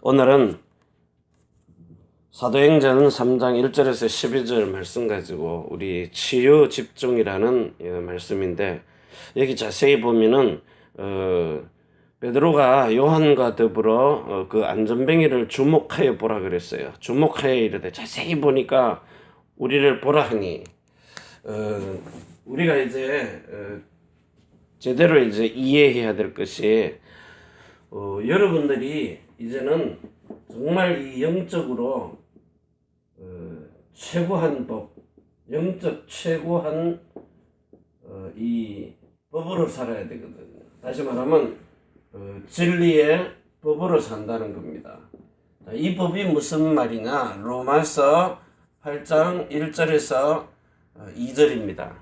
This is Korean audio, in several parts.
오늘은 사도행전 3장 1절에서 12절 말씀 가지고 우리 치유 집중이라는 말씀인데, 여기 자세히 보면은 베드로가 요한과 더불어 그 안전뱅이를 주목하여 보라 그랬어요. 주목하여 이르되, 자세히 보니까 우리를 보라 하니, 우리가 이제 제대로 이제 이해해야 될 것이, 여러분들이 이제는 정말 이 영적으로 최고한 법, 영적 최고한 이 법으로 살아야 되거든요. 다시 말하면 진리의 법으로 산다는 겁니다. 이 법이 무슨 말이냐? 로마서 8장 1절에서 2절입니다.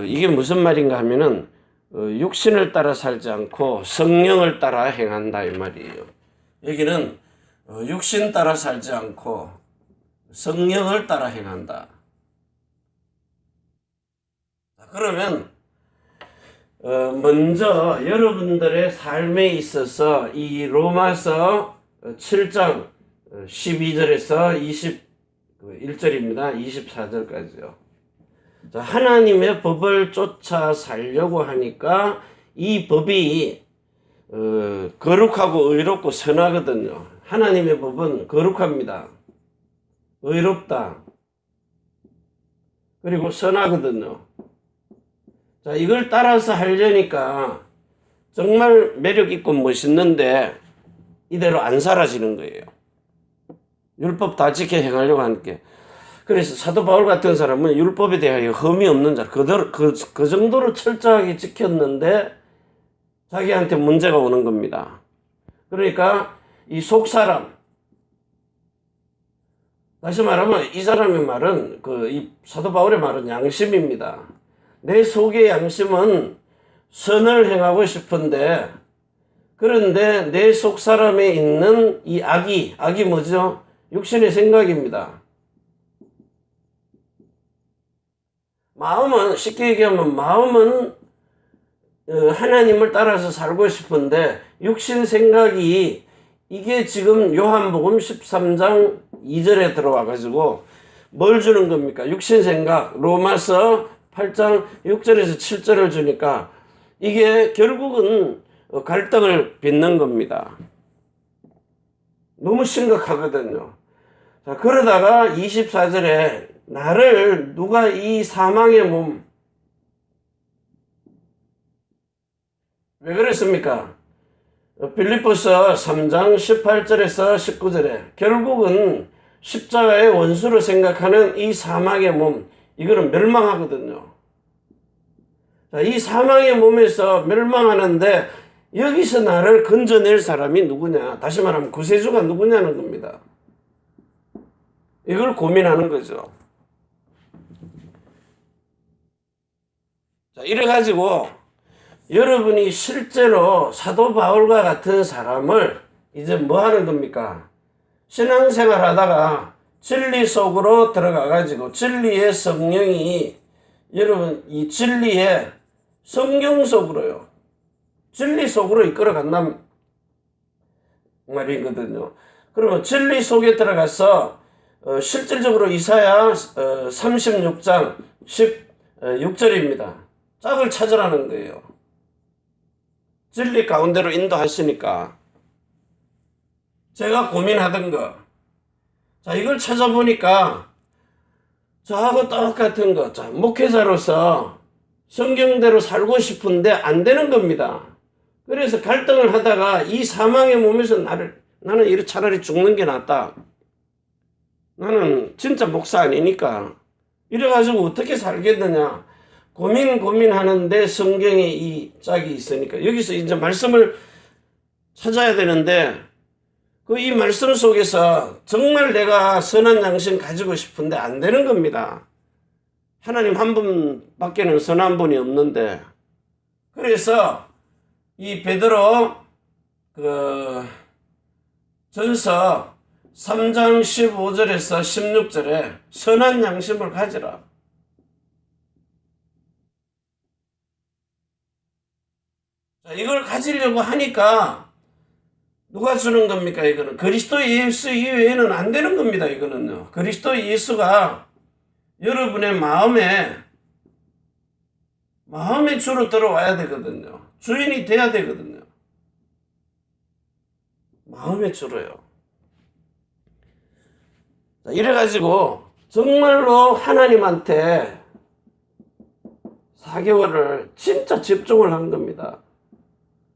이게 무슨 말인가 하면은 육신을 따라 살지 않고 성령을 따라 행한다 이 말이에요. 여기는 육신 따라 살지 않고 성령을 따라 행한다. 그러면 먼저 여러분들의 삶에 있어서 이 로마서 7장 12절에서 21절입니다. 24절까지요. 하나님의 법을 쫓아 살려고 하니까 이 법이 거룩하고 의롭고 선하거든요. 하나님의 법은 거룩합니다. 의롭다. 그리고 선하거든요. 자, 이걸 따라서 하려니까 정말 매력있고 멋있는데 이대로 안 사라지는 거예요. 율법 다 지켜 행하려고 하니까. 그래서 사도 바울 같은 사람은 율법에 대하여 흠이 없는 자, 그 정도로 철저하게 지켰는데 자기한테 문제가 오는 겁니다. 그러니까 이 속사람, 다시 말하면 이 사람의 말은 이 사도 바울의 말은 양심입니다. 내 속의 양심은 선을 행하고 싶은데, 그런데 내 속사람에 있는 이 악이 뭐죠? 육신의 생각입니다. 마음은, 쉽게 얘기하면 마음은 하나님을 따라서 살고 싶은데 육신 생각이, 이게 지금 요한복음 13장 2절에 들어와 가지고 뭘 주는 겁니까? 육신 생각. 로마서 8장 6절에서 7절을 주니까 이게 결국은 갈등을 빚는 겁니다. 너무 심각하거든요. 자, 그러다가 24절에 나를 누가 이 사망의 몸, 왜 그랬습니까? 빌립보서 3장 18절에서 19절에 결국은 십자가의 원수로 생각하는 이 사망의 몸, 이거는 멸망하거든요. 자, 이 사망의 몸에서 멸망하는데 여기서 나를 건져낼 사람이 누구냐? 다시 말하면 구세주가 누구냐는 겁니다. 이걸 고민하는 거죠. 자, 이래가지고 여러분이 실제로 사도 바울과 같은 사람을 이제 뭐 하는 겁니까? 신앙생활 하다가 진리 속으로 들어가가지고 진리의 성령이, 여러분 이 진리의 성경 속으로요, 진리 속으로 이끌어간단 말이거든요. 그러면 진리 속에 들어가서 실질적으로 이사야 36장 16절입니다. 짝을 찾으라는 거예요. 진리 가운데로 인도하시니까. 제가 고민하던 거, 자, 이걸 찾아보니까 저하고 똑같은 거. 자, 목회자로서 성경대로 살고 싶은데 안 되는 겁니다. 그래서 갈등을 하다가 이 사망의 몸에서 나는 이렇게 차라리 죽는 게 낫다. 나는 진짜 목사 아니니까. 이래가지고 어떻게 살겠느냐. 고민하는데 성경에 이 짝이 있으니까 여기서 이제 말씀을 찾아야 되는데, 이 말씀 속에서 정말 내가 선한 양심 가지고 싶은데 안 되는 겁니다. 하나님 한 분밖에는 선한 분이 없는데. 그래서 이 베드로 전서 3장 15절에서 16절에 선한 양심을 가지라. 자, 이걸 가지려고 하니까 누가 주는 겁니까? 이거는 그리스도 예수 이외에는 안 되는 겁니다. 이거는요. 그리스도 예수가 여러분의 마음에 주로 들어와야 되거든요. 주인이 돼야 되거든요. 마음에 주로요. 이래가지고 정말로 하나님한테 4개월을 진짜 집중을 한 겁니다.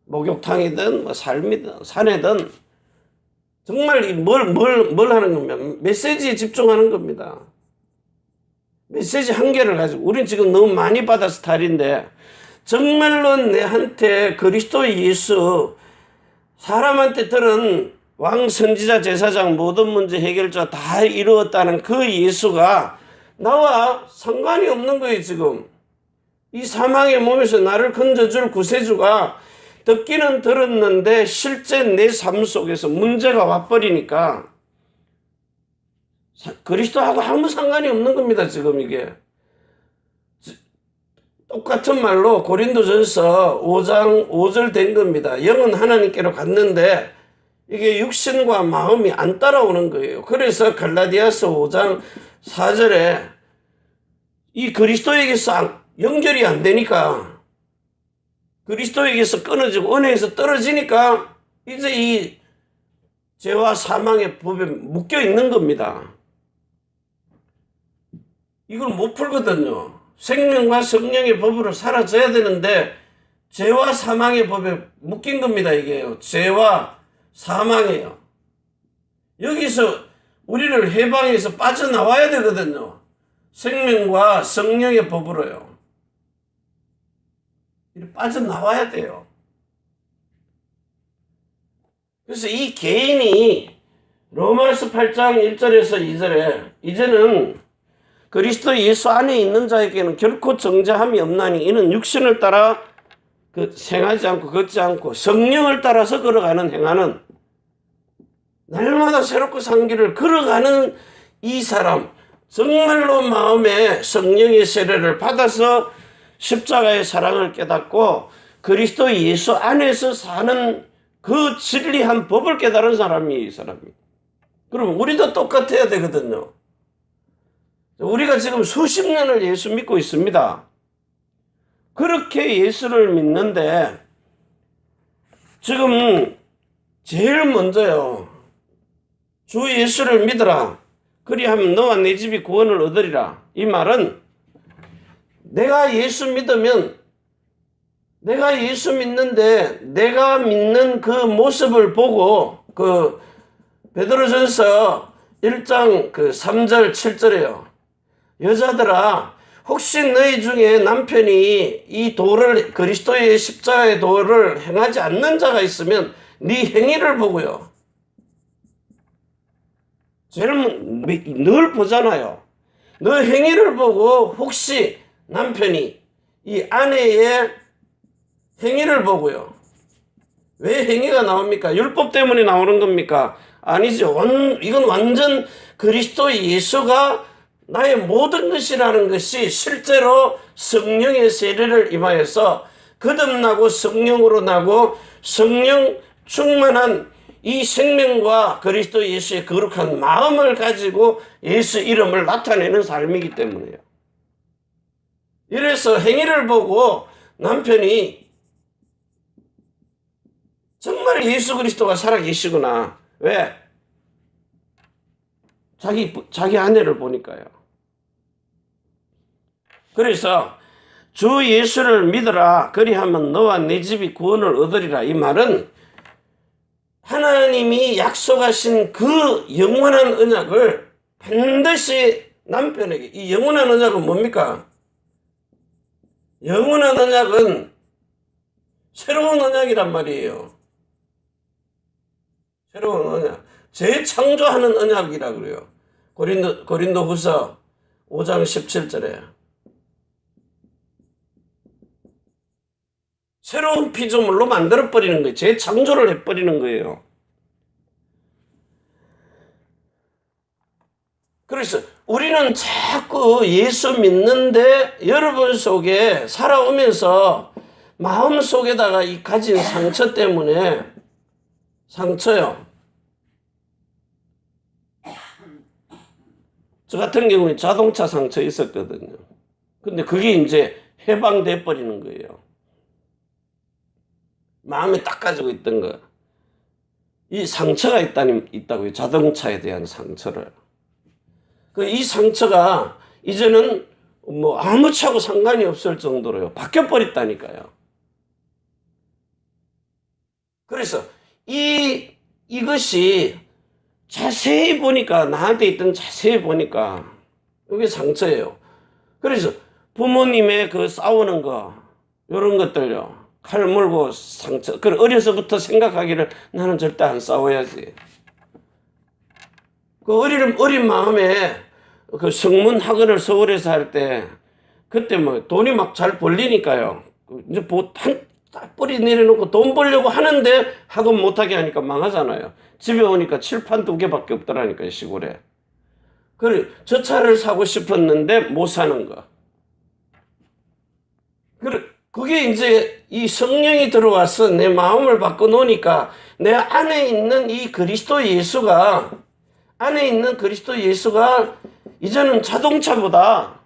목욕탕이든 뭐 삶이든 산에든 정말 뭘 하는 겁니까? 메시지에 집중하는 겁니다. 메시지 한 개를 가지고 우린 지금 너무 많이 받은 스타일인데 정말로 내한테 그리스도 예수 사람한테 들은 왕 선지자 제사장 모든 문제 해결자 다 이루었다는 그 예수가 나와 상관이 없는 거예요. 지금 이 사망의 몸에서 나를 건져줄 구세주가 듣기는 들었는데 실제 내 삶 속에서 문제가 와버리니까 그리스도하고 아무 상관이 없는 겁니다. 지금 이게 똑같은 말로 고린도전서 5장 5절 된 겁니다. 영은 하나님께로 갔는데 이게 육신과 마음이 안 따라오는 거예요. 그래서 갈라디아서 5장 4절에 이 그리스도에게서 연결이 안 되니까 그리스도에게서 끊어지고 은혜에서 떨어지니까 이제 이 죄와 사망의 법에 묶여 있는 겁니다. 이걸 못 풀거든요. 생명과 성령의 법으로 사라져야 되는데 죄와 사망의 법에 묶인 겁니다. 이게요. 죄와 사망이에요. 여기서 우리를 해방해서 빠져나와야 되거든요. 생명과 성령의 법으로요. 빠져나와야 돼요. 그래서 이 개인이 로마서 8장 1절에서 2절에 이제는 그리스도 예수 안에 있는 자에게는 결코 정죄함이 없나니 이는 육신을 따라 생하지 않고 걷지 않고 성령을 따라서 걸어가는 행하는 날마다 새롭고 산 길을 걸어가는 이 사람 정말로 마음에 성령의 세례를 받아서 십자가의 사랑을 깨닫고 그리스도 예수 안에서 사는 그 진리한 법을 깨달은 사람이 이 사람이. 그럼 우리도 똑같아야 되거든요. 우리가 지금 수십 년을 예수 믿고 있습니다. 그렇게 예수를 믿는데 지금 제일 먼저요. 주 예수를 믿어라. 그리하면 너와 내 집이 구원을 얻으리라. 이 말은 내가 예수 믿으면 내가 예수 믿는데 내가 믿는 그 모습을 보고 그 베드로전서 1장 3절 7절에요. 여자들아 혹시 너희 중에 남편이 이 도를 그리스도의 십자가의 도를 행하지 않는 자가 있으면 네 행위를 보고요. 쟤는 늘 보잖아요. 너 행위를 보고 혹시 남편이 이 아내의 행위를 보고요. 왜 행위가 나옵니까? 율법 때문에 나오는 겁니까? 아니죠. 이건 완전 그리스도 예수가 나의 모든 것이라는 것이 실제로 성령의 세례를 임하여서 거듭나고 성령으로 나고 성령 충만한 이 생명과 그리스도 예수의 거룩한 마음을 가지고 예수 이름을 나타내는 삶이기 때문에요. 이래서 행위를 보고 남편이 정말 예수 그리스도가 살아계시구나. 왜? 자기 아내를 보니까요. 그래서 주 예수를 믿어라. 그리하면 너와 내 집이 구원을 얻으리라. 이 말은 하나님이 약속하신 그 영원한 언약을 반드시 남편에게, 이 영원한 언약은 뭡니까? 영원한 언약은 새로운 언약이란 말이에요. 새로운 언약. 재창조하는 언약이라 그래요. 고린도후서 5장 17절에. 새로운 피조물로 만들어버리는 거예요. 재창조를 해버리는 거예요. 그래서 우리는 자꾸 예수 믿는데 여러분 속에 살아오면서 마음 속에다가 이 가진 상처 때문에 상처요. 저 같은 경우는 자동차 상처 있었거든요. 근데 그게 이제 해방돼 버리는 거예요. 마음에 딱 가지고 있던 거. 이 상처가 있다고요. 자동차에 대한 상처를. 이 상처가 이제는 뭐 아무차고 상관이 없을 정도로요. 바뀌어 버렸다니까요. 그래서 이것이 자세히 보니까, 나한테 있던 자세히 보니까 이게 상처예요. 그래서 부모님의 그 싸우는 거, 이런 것들요. 칼 물고 상처. 그 어려서부터 생각하기를 나는 절대 안 싸워야지. 그 어린 마음에 그 성문 학원을 서울에서 할 때, 그때 뭐 돈이 막 잘 벌리니까요. 이제 딱 뿌리 내려놓고 돈 벌려고 하는데 학원 못하게 하니까 망하잖아요. 집에 오니까 칠판 2개밖에 없더라니까요, 시골에. 그래, 저 차를 사고 싶었는데 못 사는 거. 그래, 그게 이제 이 성령이 들어와서 내 마음을 바꿔놓으니까 내 안에 있는 이 그리스도 예수가, 이제는 자동차보다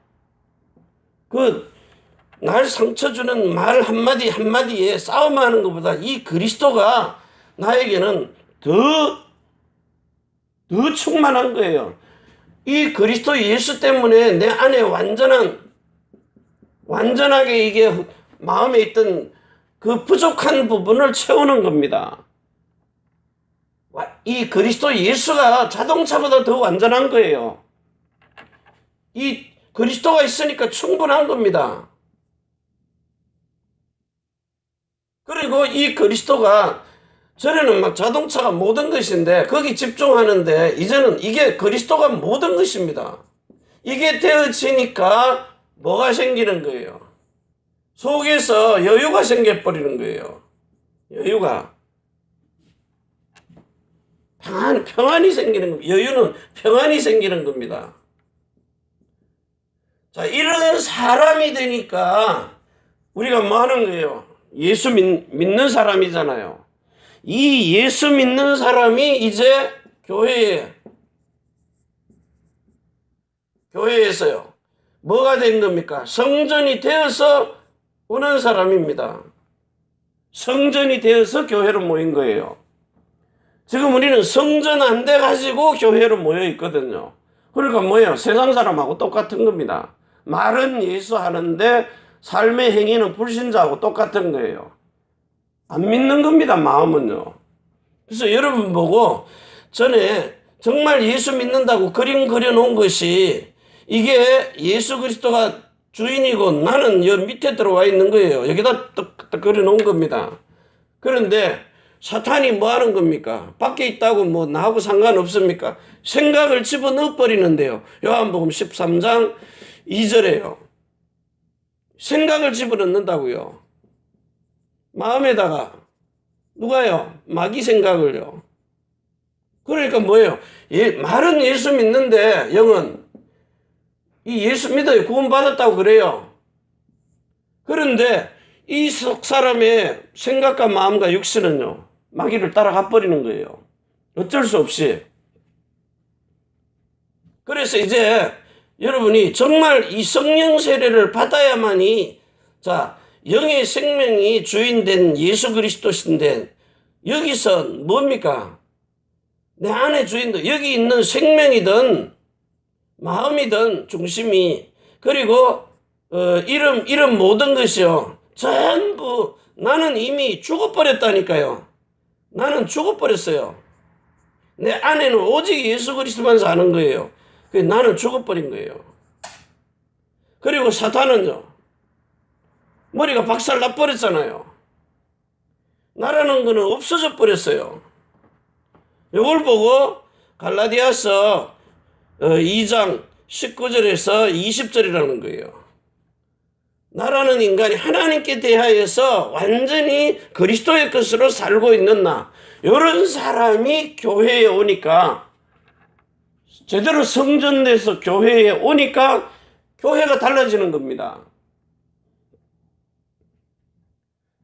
날 상처 주는 말 한마디 한마디에 싸움하는 것보다 이 그리스도가 나에게는 더 충만한 거예요. 이 그리스도 예수 때문에 내 안에 완전하게 이게 마음에 있던 그 부족한 부분을 채우는 겁니다. 이 그리스도 예수가 자동차보다 더 완전한 거예요. 이 그리스도가 있으니까 충분한 겁니다. 그리고 이 그리스도가, 전에는 막 자동차가 모든 것인데 거기 집중하는데, 이제는 이게 그리스도가 모든 것입니다. 이게 되어지니까 뭐가 생기는 거예요? 속에서 여유가 생겨버리는 거예요. 여유가. 평안이 생기는 겁니다. 여유는 평안이 생기는 겁니다. 자, 이런 사람이 되니까 우리가 뭐 하는 거예요? 예수 믿는 사람이잖아요. 이 예수 믿는 사람이 이제 교회에서요. 뭐가 된 겁니까? 성전이 되어서 오는 사람입니다. 성전이 되어서 교회로 모인 거예요. 지금 우리는 성전 안 돼가지고 교회로 모여 있거든요. 그러니까 뭐예요? 세상 사람하고 똑같은 겁니다. 말은 예수 하는데 삶의 행위는 불신자하고 똑같은 거예요. 안 믿는 겁니다, 마음은요. 그래서 여러분 보고 전에 정말 예수 믿는다고 그림 그려놓은 것이, 이게 예수 그리스도가 주인이고 나는 여기 밑에 들어와 있는 거예요. 여기다 딱 그려놓은 겁니다. 그런데 사탄이 뭐 하는 겁니까? 밖에 있다고 뭐 나하고 상관없습니까? 생각을 집어넣어 버리는데요. 요한복음 13장 2절에요. 생각을 집어넣는다고요. 마음에다가. 누가요? 마귀 생각을요. 그러니까 뭐예요? 말은 예수 믿는데 영은 이 예수 믿어요. 구원받았다고 그래요. 그런데 이 속 사람의 생각과 마음과 육신은요, 마귀를 따라가 버리는 거예요. 어쩔 수 없이. 그래서 이제 여러분이 정말 이 성령 세례를 받아야만이, 자, 영의 생명이 주인된 예수 그리스도신데, 여기서 뭡니까? 내 안에 주인도, 여기 있는 생명이든 마음이든 중심이, 그리고 이런 모든 것이요, 전부 나는 이미 죽어버렸다니까요. 나는 죽어버렸어요. 내 안에는 오직 예수 그리스도만 사는 거예요. 나는 죽어버린 거예요. 그리고 사탄은요, 머리가 박살 나버렸잖아요. 나라는 거는 없어져 버렸어요. 이걸 보고 갈라디아서 2장 19절에서 20절이라는 거예요. 나라는 인간이 하나님께 대하여서 완전히 그리스도의 것으로 살고 있는 나, 이런 사람이 교회에 오니까, 제대로 성전돼서 교회에 오니까 교회가 달라지는 겁니다.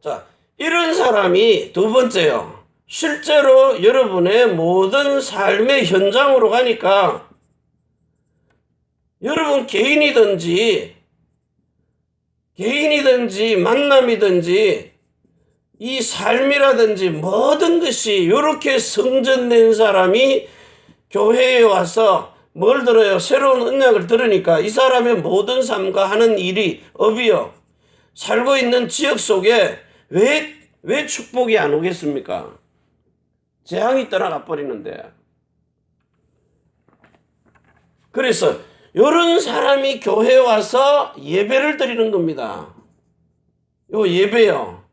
자, 이런 사람이 두 번째요. 실제로 여러분의 모든 삶의 현장으로 가니까 여러분 개인이든지 만남이든지 이 삶이라든지 모든 것이 이렇게 성전된 사람이 교회에 와서 뭘 들어요? 새로운 언약을 들으니까 이 사람의 모든 삶과 하는 일이 업이요. 살고 있는 지역 속에 왜 축복이 안 오겠습니까? 재앙이 떠나가 버리는데. 그래서 이런 사람이 교회에 와서 예배를 드리는 겁니다. 요 예배요.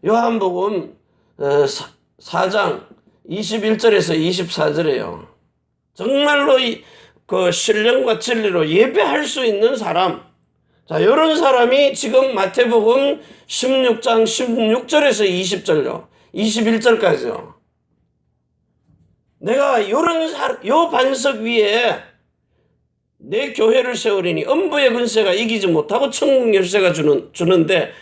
요한복음 4장 21절에서 24절에요. 정말로 그 신령과 진리로 예배할 수 있는 사람. 자, 이런 사람이 지금 마태복음 16장 16절에서 20절요. 21절까지요. 내가 요 반석 위에 내 교회를 세우리니 음부의 근세가 이기지 못하고 천국 열쇠가 주는데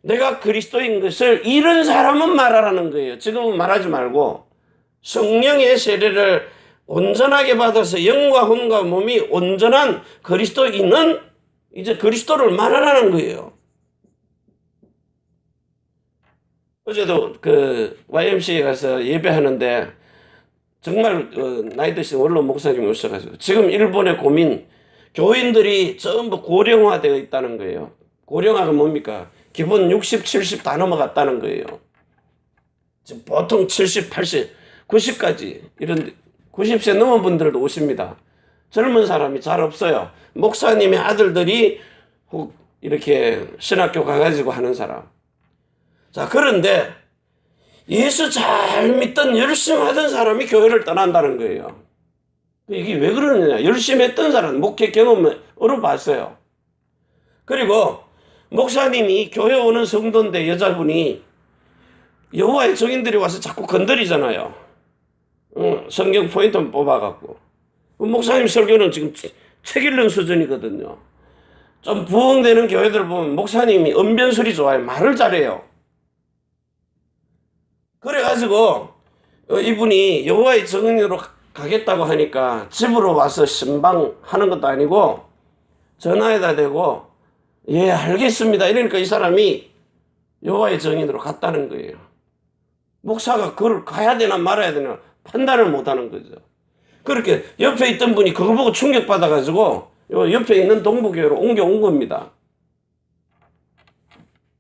내가 그리스도인 것을 이런 사람은 말하라는 거예요. 지금은 말하지 말고 성령의 세례를 온전하게 받아서 영과 혼과 몸이 온전한 그리스도인은 이제 그리스도를 말하라는 거예요. 어제도 그 YMCA 가서 예배하는데 정말 나이 드신 원로 목사님이 오셔가지고 지금 일본의 고민 교인들이 전부 고령화되어 있다는 거예요. 고령화가 뭡니까? 기본 60, 70 다 넘어갔다는 거예요. 지금 보통 70, 80, 90까지 이런 90세 넘은 분들도 오십니다. 젊은 사람이 잘 없어요. 목사님의 아들들이 이렇게 신학교 가가지고 하는 사람. 자, 그런데 예수 잘 믿던 열심히 하던 사람이 교회를 떠난다는 거예요. 이게 왜 그러느냐? 열심히 했던 사람, 목회 경험을 얻어봤어요. 그리고 목사님이 교회 오는 성도인데 여자분이 여호와의 증인들이 와서 자꾸 건드리잖아요. 성경 포인트 뽑아갖고. 목사님 설교는 지금 책 읽는 수준이거든요. 좀 부흥되는 교회들 보면 목사님이 언변술이 좋아요. 말을 잘해요. 그래가지고 이분이 여호와의 증인으로 가겠다고 하니까 집으로 와서 신방하는 것도 아니고 전화에다 대고 예 알겠습니다 이러니까 이 사람이 여호와의 증인으로 갔다는 거예요. 목사가 그걸 가야 되나 말아야 되나 판단을 못하는 거죠. 그렇게 옆에 있던 분이 그거 보고 충격받아가지고 옆에 있는 동부교회로 옮겨온 겁니다.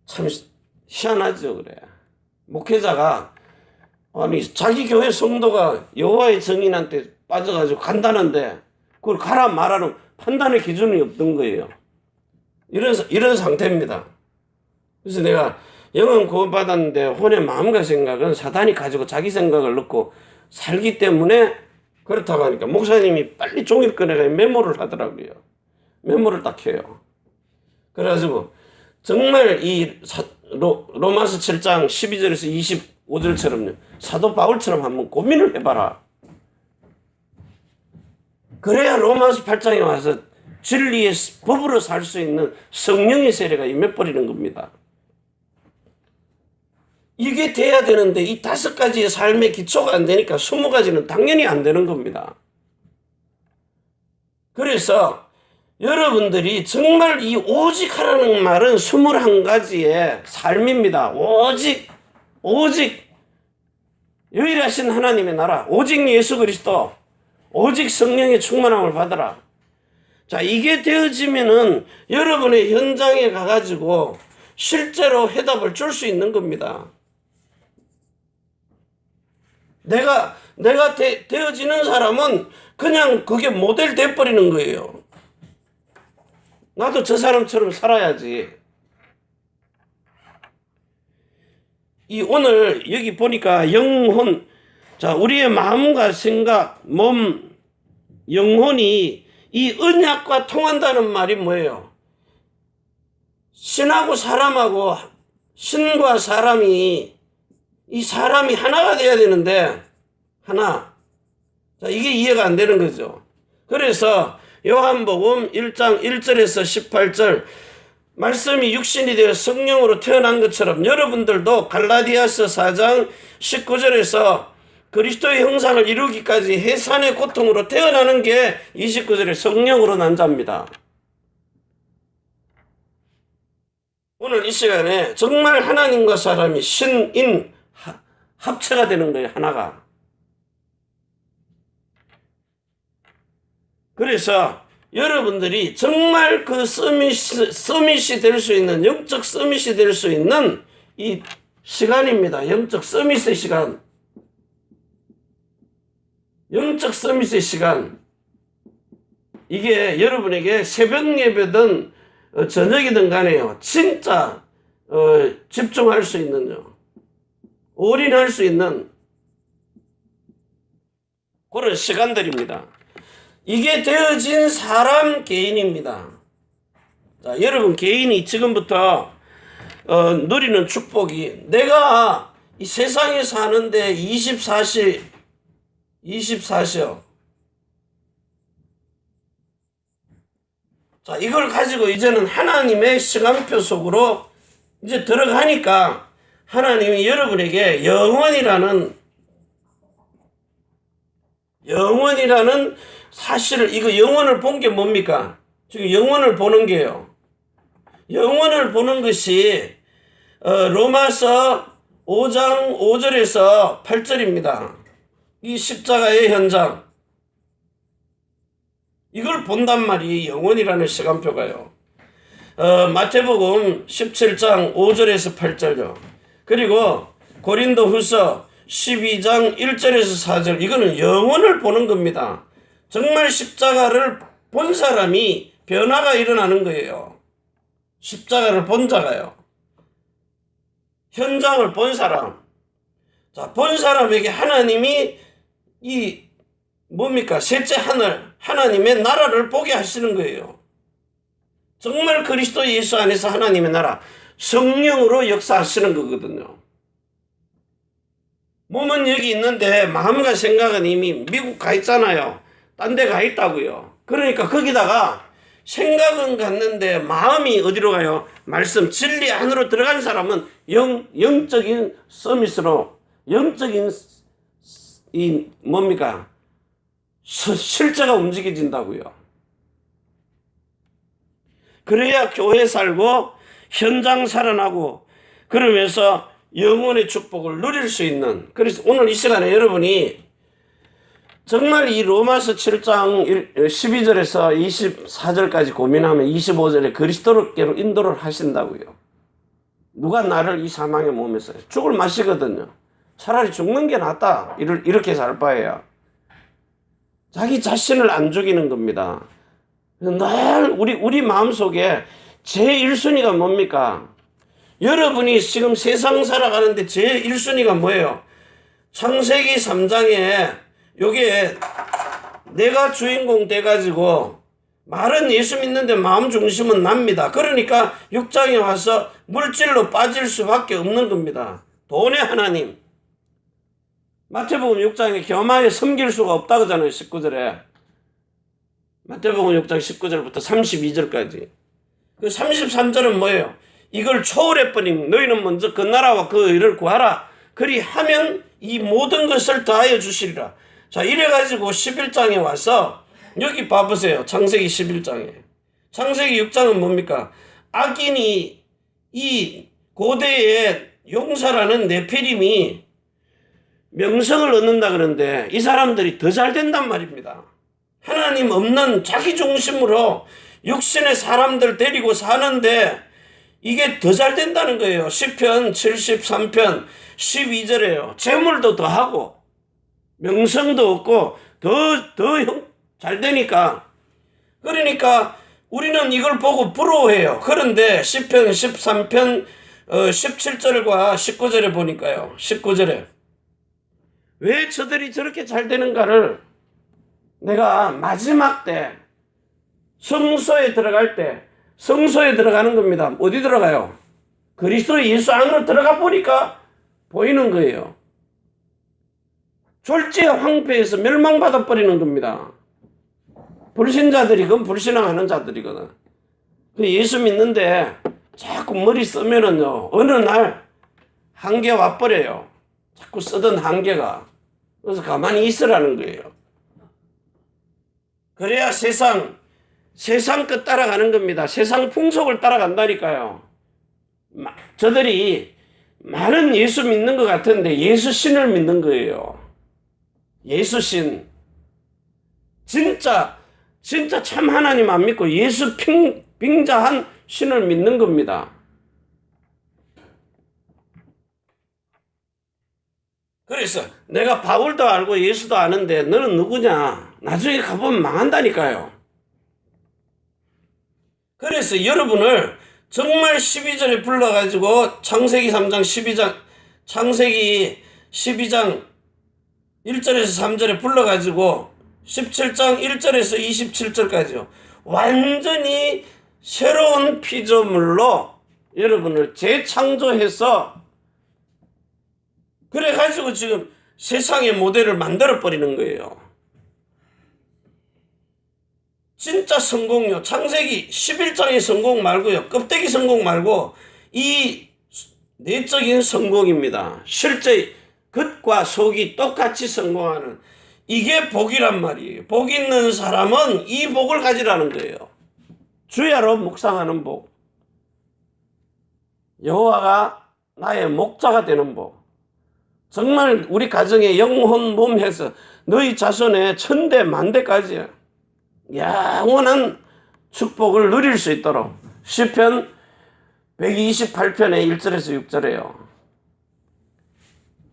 참 희한하죠. 그래 목회자가 아니 자기 교회 성도가 여호와의 증인한테 빠져가지고 간다는데 그걸 가라 말하는 판단의 기준이 없던 거예요. 이런 상태입니다. 그래서 내가 영은 구원받았는데 혼의 마음과 생각은 사단이 가지고 자기 생각을 넣고 살기 때문에 그렇다고 하니까 목사님이 빨리 종이를 꺼내가 메모를 하더라고요. 메모를 딱 해요. 그래가지고 정말 이 로마서 7장 12절에서 25절처럼요. 사도 바울처럼 한번 고민을 해봐라. 그래야 로마서 8장에 와서 진리의 법으로 살 수 있는 성령의 세례가 임해버리는 겁니다. 이게 돼야 되는데 이 5가지의 삶의 기초가 안 되니까 20가지는 당연히 안 되는 겁니다. 그래서 여러분들이 정말 이 오직 하라는 말은 21가지의 삶입니다. 오직 유일하신 하나님의 나라, 오직 예수 그리스도, 오직 성령의 충만함을 받아라. 자, 이게 되어지면은 여러분의 현장에 가가지고 실제로 해답을 줄 수 있는 겁니다. 내가 되어지는 사람은 그냥 그게 모델 돼버리는 거예요. 나도 저 사람처럼 살아야지. 오늘 여기 보니까 영혼, 자, 우리의 마음과 생각, 몸, 영혼이 이 언약과 통한다는 말이 뭐예요? 신하고 사람하고 신과 사람이 이 사람이 하나가 돼야 되는데 하나. 자, 이게 이해가 안 되는 거죠. 그래서 요한복음 1장 1절에서 18절 말씀이 육신이 되어 성령으로 태어난 것처럼 여러분들도 갈라디아서 4장 19절에서 그리스도의 형상을 이루기까지 해산의 고통으로 태어나는 게 29절에 성령으로 난 자입니다. 오늘 이 시간에 정말 하나님과 사람이 신인 합체가 되는 거예요. 하나가. 그래서 여러분들이 정말 그 서밋이 될 수 있는, 영적 서밋이 될 수 있는 이 시간입니다. 영적 서밋의 시간. 영적 서밋의 시간. 이게 여러분에게 새벽 예배든 저녁이든 간에요. 진짜 집중할 수 있는요. 올인할 수 있는 그런 시간들입니다. 이게 되어진 사람 개인입니다. 자, 여러분 개인이 지금부터 누리는 축복이, 내가 이 세상에 사는데 24시요. 자, 이걸 가지고 이제는 하나님의 시간표 속으로 이제 들어가니까 하나님이 여러분에게 영원이라는 사실을, 이거 영원을 본 게 뭡니까? 지금 영원을 보는 게요. 영원을 보는 것이 로마서 5장 5절에서 8절입니다. 이 십자가의 현장. 이걸 본단 말이에요. 영원이라는 시간표가요. 마태복음 17장 5절에서 8절요. 그리고 고린도후서 12장 1절에서 4절. 이거는 영원을 보는 겁니다. 정말 십자가를 본 사람이 변화가 일어나는 거예요. 십자가를 본 자가요. 현장을 본 사람. 자, 본 사람에게 하나님이 이 뭡니까? 셋째 하늘, 하나님의 나라를 보게 하시는 거예요. 정말 그리스도 예수 안에서 하나님의 나라, 성령으로 역사하시는 거거든요. 몸은 여기 있는데 마음과 생각은 이미 미국 가 있잖아요. 딴 데 가 있다고요. 그러니까 거기다가 생각은 갔는데 마음이 어디로 가요? 말씀, 진리 안으로 들어간 사람은 영적인 서밋으로, 영적인 이 뭡니까? 실제가 움직여진다고요. 그래야 교회 살고 현장 살아나고 그러면서 영혼의 축복을 누릴 수 있는, 그래서 오늘 이 시간에 여러분이 정말 이 로마서 7장 12절에서 24절까지 고민하면 25절에 그리스도께로 인도를 하신다고요. 누가 나를 이 사망의 몸에서 죽을 맛이거든요. 차라리 죽는 게 낫다. 이렇게 살 바에야. 자기 자신을 안 죽이는 겁니다. 늘 우리 마음속에 제1순위가 뭡니까? 여러분이 지금 세상 살아가는데 제1순위가 뭐예요? 창세기 3장에 요게 내가 주인공 돼가지고 말은 예수 믿는데 마음 중심은 납니다. 그러니까 6장에 와서 물질로 빠질 수밖에 없는 겁니다. 돈의 하나님. 마태복음 6장에 겸하여 섬길 수가 없다고 하잖아요. 19절에. 마태복음 6장 19절부터 32절까지. 그 33절은 뭐예요? 이걸 초월해버린 너희는 먼저 그 나라와 그 의를 구하라. 그리 하면 이 모든 것을 다하여 주시리라. 자, 이래가지고 11장에 와서 여기 봐보세요. 창세기 11장에. 창세기 6장은 뭡니까? 악인이 이 고대의 용사라는 네피림이 명성을 얻는다 그러는데 이 사람들이 더 잘 된단 말입니다. 하나님 없는 자기 중심으로 육신의 사람들 데리고 사는데 이게 더 잘 된다는 거예요. 시편 73편 12절에요. 재물도 더 하고 명성도 얻고 더 잘 되니까, 그러니까 우리는 이걸 보고 부러워해요. 그런데 시편 13편 17절과 19절에 보니까요. 19절에 왜 저들이 저렇게 잘 되는가를 내가 마지막 때 성소에 들어갈 때, 성소에 들어가는 겁니다. 어디 들어가요? 그리스도 예수 안으로 들어가 보니까 보이는 거예요. 졸지에 황폐해서 멸망받아 버리는 겁니다. 불신자들이건 불신앙하는 자들이거든. 그 예수 믿는데 자꾸 머리 쓰면은요, 어느 날 한계 와버려요. 자꾸 쓰던 한계가. 그래서 가만히 있으라는 거예요. 그래야 세상 끝 따라가는 겁니다. 세상 풍속을 따라간다니까요. 저들이 많은 예수 믿는 것 같은데 예수 신을 믿는 거예요. 예수 신. 진짜 참 하나님 안 믿고 예수 빙자한 신을 믿는 겁니다. 그래서 내가 바울도 알고 예수도 아는데 너는 누구냐? 나중에 가보면 망한다니까요. 그래서 여러분을 정말 12절에 불러가지고 창세기 12장 1절에서 3절에 불러가지고 17장 1절에서 27절까지요. 완전히 새로운 피조물로 여러분을 재창조해서 그래가지고 지금 세상의 모델을 만들어버리는 거예요. 진짜 성공요. 창세기 11장의 성공 말고요. 껍데기 성공 말고 이 내적인 성공입니다. 실제 겉과 속이 똑같이 성공하는 이게 복이란 말이에요. 복 있는 사람은 이 복을 가지라는 거예요. 주야로 묵상하는 복. 여호와가 나의 목자가 되는 복. 정말 우리 가정에 영혼 몸해서 너희 자손의 천대 만대까지 영원한 축복을 누릴 수 있도록 시편 128편의 1절에서 6절에요.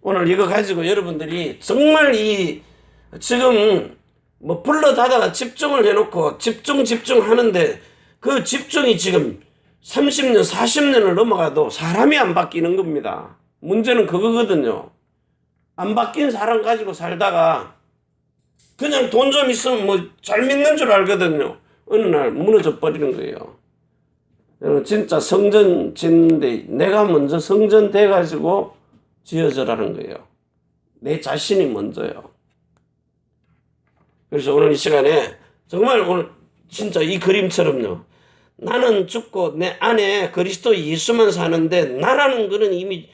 오늘 이거 가지고 여러분들이 정말 지금 불러다다가 집중을 해놓고 집중하는데 그 집중이 지금 30년 40년을 넘어가도 사람이 안 바뀌는 겁니다. 문제는 그거거든요. 안 바뀐 사람 가지고 살다가 그냥 돈 좀 있으면 잘 믿는 줄 알거든요. 어느 날 무너져 버리는 거예요. 여러분 진짜 성전 짓는데 내가 먼저 성전 돼가지고 지어져라는 거예요. 내 자신이 먼저요. 그래서 오늘 이 시간에 정말 오늘 진짜 이 그림처럼요. 나는 죽고 내 안에 그리스도 예수만 사는데 나라는 거는 이미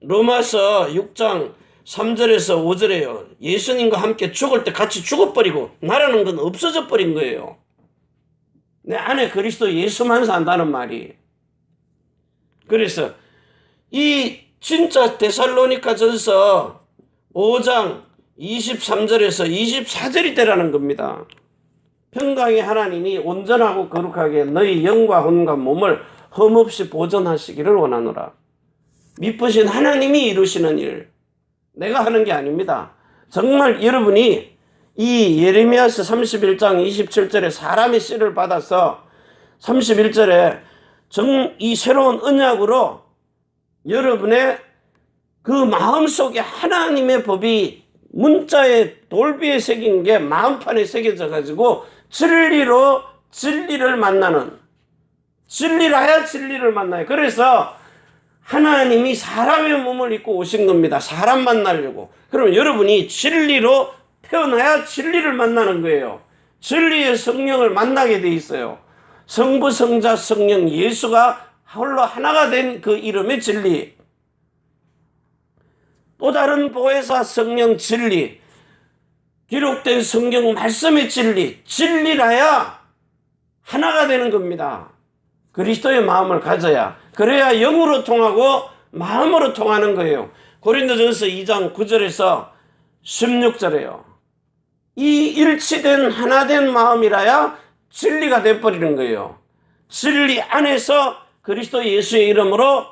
로마서 6장 3절에서 5절에요. 예수님과 함께 죽을 때 같이 죽어버리고 나라는 건 없어져 버린 거예요. 내 안에 그리스도 예수만 산다는 말이. 그래서 이 진짜 데살로니가 전서 5장 23절에서 24절이 되라는 겁니다. 평강의 하나님이 온전하고 거룩하게 너희 영과 혼과 몸을 흠없이 보존하시기를 원하노라. 미쁘신 하나님이 이루시는 일, 내가 하는 게 아닙니다. 정말 여러분이 이 예레미야서 31장 27절에 사람의 씨를 받아서 31절에 이 새로운 언약으로 여러분의 그 마음속에 하나님의 법이 문자에 돌비에 새긴 게 마음판에 새겨져 가지고 진리를 만나는, 진리라야 진리를 만나요. 그래서 하나님이 사람의 몸을 입고 오신 겁니다. 사람 만나려고. 그럼 여러분이 진리로 태어나야 진리를 만나는 거예요. 진리의 성령을 만나게 돼 있어요. 성부, 성자, 성령, 예수가 홀로 하나가 된 그 이름의 진리. 또 다른 보혜사 성령 진리. 기록된 성경 말씀의 진리. 진리라야 하나가 되는 겁니다. 그리스도의 마음을 가져야. 그래야 영으로 통하고 마음으로 통하는 거예요. 고린도전서 2장 9절에서 16절에요. 이 일치된 하나된 마음이라야 진리가 돼버리는 거예요. 진리 안에서 그리스도 예수의 이름으로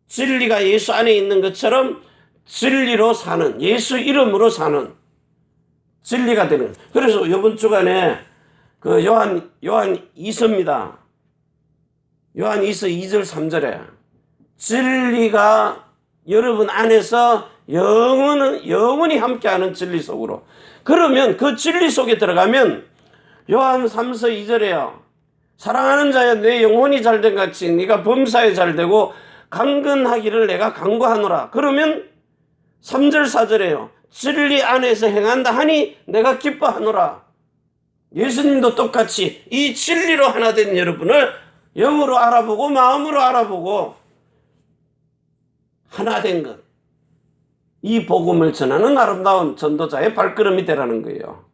진리가 예수 안에 있는 것처럼 진리로 사는, 예수 이름으로 사는 진리가 되는. 그래서 이번 주간에 그 요한 2서입니다. 요한 2서 2절 3절에 진리가 여러분 안에서 영원히 함께하는 진리 속으로. 그러면 그 진리 속에 들어가면 요한 3서 2절에요. 사랑하는 자야 내 영혼이 잘된 같이 네가 범사에 잘되고 강건하기를 내가 간구하노라. 그러면 3절 4절에요. 진리 안에서 행한다 하니 내가 기뻐하노라. 예수님도 똑같이 이 진리로 하나 된 여러분을 영으로 알아보고 마음으로 알아보고 하나 된 것. 이 복음을 전하는 아름다운 전도자의 발걸음이 되라는 거예요.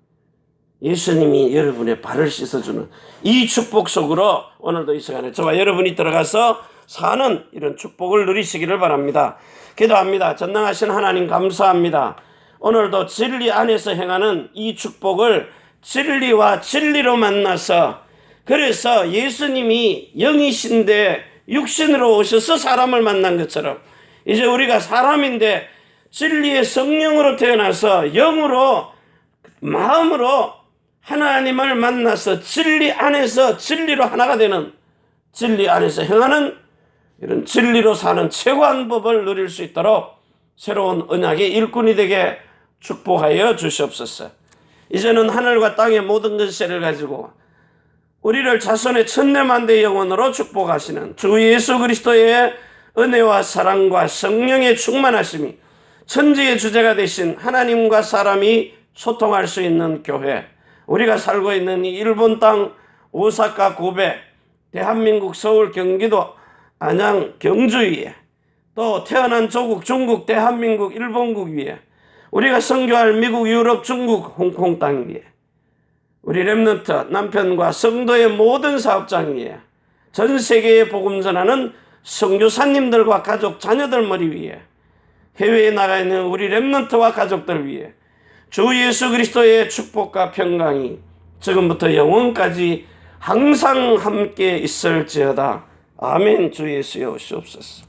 예수님이 여러분의 발을 씻어주는 이 축복 속으로 오늘도 이 시간에 저와 여러분이 들어가서 사는 이런 축복을 누리시기를 바랍니다. 기도합니다. 전능하신 하나님 감사합니다. 오늘도 진리 안에서 행하는 이 축복을 진리와 진리로 만나서 그래서 예수님이 영이신데 육신으로 오셔서 사람을 만난 것처럼 이제 우리가 사람인데 진리의 성령으로 태어나서 영으로 마음으로 하나님을 만나서 진리 안에서 진리로 하나가 되는 진리 안에서 행하는 이런 진리로 사는 최고한 법을 누릴 수 있도록 새로운 언약의 일꾼이 되게 축복하여 주시옵소서. 이제는 하늘과 땅의 모든 것을 가지고 우리를 자손의 천대만대 영혼으로 축복하시는 주 예수 그리스도의 은혜와 사랑과 성령의 충만하심이 천지의 주제가 되신 하나님과 사람이 소통할 수 있는 교회, 우리가 살고 있는 이 일본 땅 오사카 고베, 대한민국 서울 경기도 안양 경주 위에 또 태어난 조국 중국 대한민국 일본국 위에 우리가 선교할 미국 유럽 중국 홍콩 땅 위에 우리 렘넌트 남편과 성도의 모든 사업장 위에 전 세계에 복음 전하는 선교사님들과 가족 자녀들 머리 위에 해외에 나가 있는 우리 렘넌트와 가족들 위해 주 예수 그리스도의 축복과 평강이 지금부터 영원까지 항상 함께 있을지어다. 아멘. 주 예수여 오시옵소서.